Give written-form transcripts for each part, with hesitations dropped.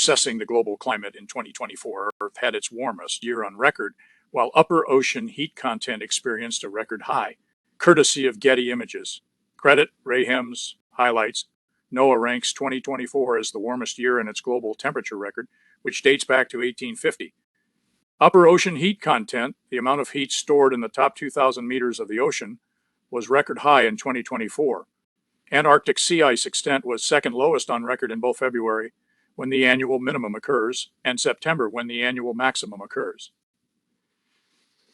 assessing the global climate in 2024, Earth had its warmest year on record, while upper ocean heat content experienced a record high, courtesy of Getty Images. Credit Raham's highlights. NOAA ranks 2024 as the warmest year in its global temperature record, which dates back to 1850. Upper ocean heat content, the amount of heat stored in the top 2,000 meters of the ocean, was record high in 2024. Antarctic sea ice extent was second lowest on record in both February, when the annual minimum occurs, and September, when the annual maximum occurs.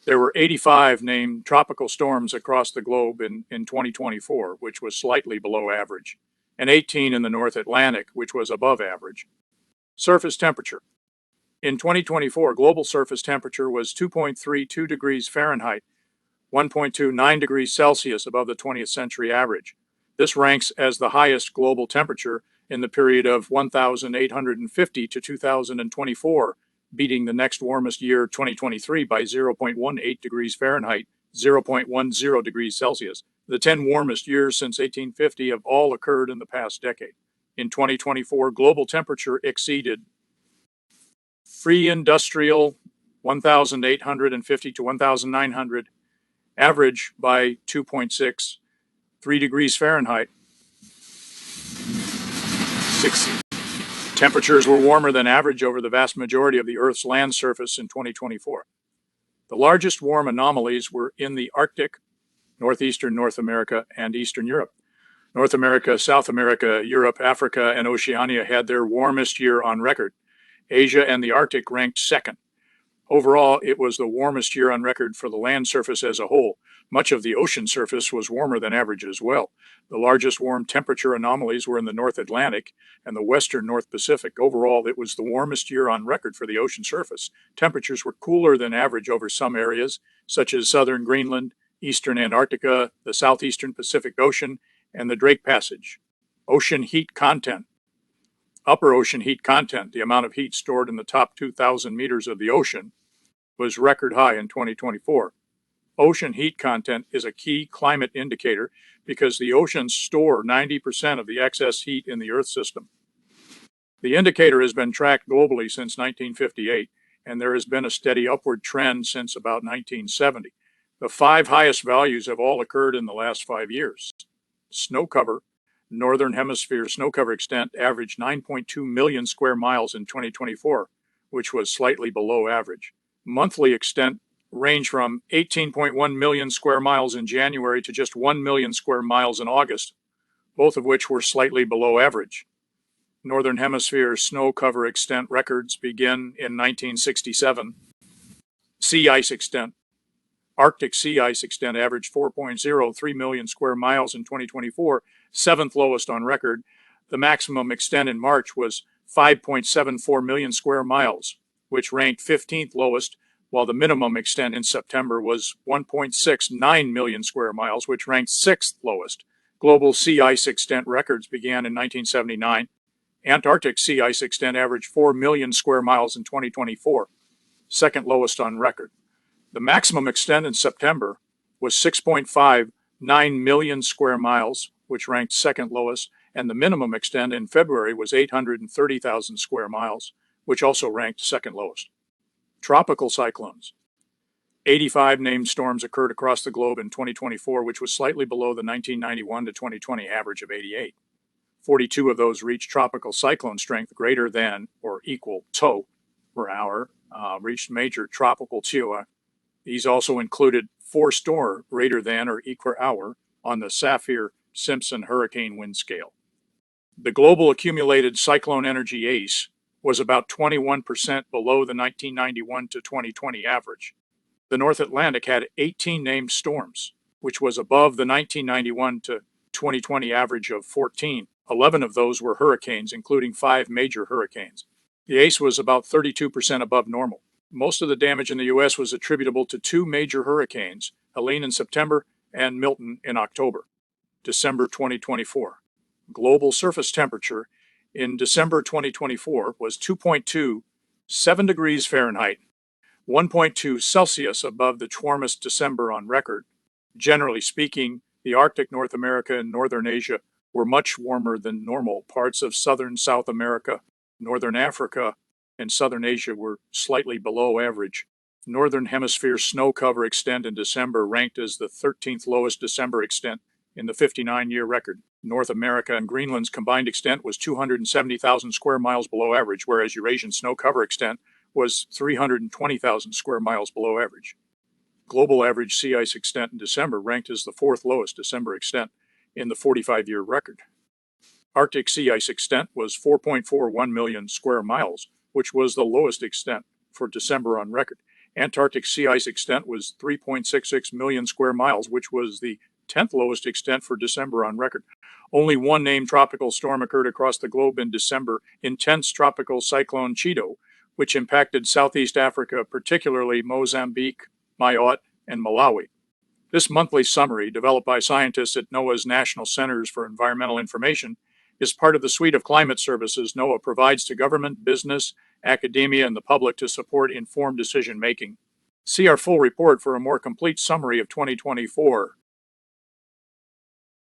There were 85 named tropical storms across the globe in 2024, which was slightly below average, and 18 in the North Atlantic, which was above average. Surface temperature. In 2024, global surface temperature was 2.32 degrees Fahrenheit, 1.29 degrees Celsius above the 20th century average. This ranks as the highest global temperature in the period of 1850 to 2024, beating the next warmest year, 2023, by 0.18 degrees Fahrenheit, 0.10 degrees Celsius. The 10 warmest years since 1850 have all occurred in the past decade. In 2024, global temperature exceeded free industrial 1,850 to 1,900 average by 2.63 degrees Fahrenheit. 60. Temperatures were warmer than average over the vast majority of the Earth's land surface in 2024. The largest warm anomalies were in the Arctic, northeastern North America, and eastern Europe. North America, South America, Europe, Africa, and Oceania had their warmest year on record. Asia and the Arctic ranked second. Overall, it was the warmest year on record for the land surface as a whole. Much of the ocean surface was warmer than average as well. The largest warm temperature anomalies were in the North Atlantic and the western North Pacific. Overall, it was the warmest year on record for the ocean surface. Temperatures were cooler than average over some areas, such as southern Greenland, eastern Antarctica, the southeastern Pacific Ocean, and the Drake Passage. Ocean heat content. Upper ocean heat content, the amount of heat stored in the top 2,000 meters of the ocean, was record high in 2024. Ocean heat content is a key climate indicator because the oceans store 90% of the excess heat in the Earth system. The indicator has been tracked globally since 1958, and there has been a steady upward trend since about 1970. The 5 highest values have all occurred in the last 5 years. Snow cover, Northern Hemisphere snow cover extent averaged 9.2 million square miles in 2024, which was slightly below average. Monthly extent range from 18.1 million square miles in January to just 1 million square miles in August, both of which were slightly below average. Northern Hemisphere snow cover extent records begin in 1967. Sea ice extent. Arctic sea ice extent averaged 4.03 million square miles in 2024, 7th lowest on record. The maximum extent in March was 5.74 million square miles, which ranked 15th lowest, while the minimum extent in September was 1.69 million square miles, which ranked 6th lowest. Global sea ice extent records began in 1979. Antarctic sea ice extent averaged 4 million square miles in 2024, 2nd lowest on record. The maximum extent in September was 6.59 million square miles, which ranked 2nd lowest, and the minimum extent in February was 830,000 square miles, which also ranked 2nd lowest. Tropical cyclones. 85 named storms occurred across the globe in 2024, which was slightly below the 1991 to 2020 average of 88. 42 of those reached tropical cyclone strength greater than or equal to per hour, reached major tropical Chihuahua. These also included 4 storms greater than or equal hour on the Saffir-Simpson hurricane wind scale. The global accumulated cyclone energy ACE was about 21% below the 1991 to 2020 average. The North Atlantic had 18 named storms, which was above the 1991 to 2020 average of 14. 11 of those were hurricanes, including 5 major hurricanes. The ACE was about 32% above normal. Most of the damage in the U.S. was attributable to 2 major hurricanes, Helene in September and Milton in October. December 2024. Global surface temperature in December 2024 was 2.27 degrees Fahrenheit, 1.2 Celsius above the warmest December on record. Generally speaking, the Arctic, North America, and Northern Asia were much warmer than normal. Parts of southern South America Northern Africa and Southern Asia were slightly below average. Northern Hemisphere snow cover extent in December ranked as the 13th lowest December extent in the 59-year record. North America and Greenland's combined extent was 270,000 square miles below average, whereas Eurasian snow cover extent was 320,000 square miles below average. Global average sea ice extent in December ranked as the fourth lowest December extent in the 45-year record. Arctic sea ice extent was 4.41 million square miles, which was the lowest extent for December on record. Antarctic sea ice extent was 3.66 million square miles, which was the 10th lowest extent for December on record. Only one named tropical storm occurred across the globe in December, intense tropical cyclone Chido, which impacted Southeast Africa, particularly Mozambique, Mayotte, and Malawi. This monthly summary, developed by scientists at NOAA's National Centers for Environmental Information, is part of the suite of climate services NOAA provides to government, business, academia, and the public to support informed decision-making. See our full report for a more complete summary of 2024.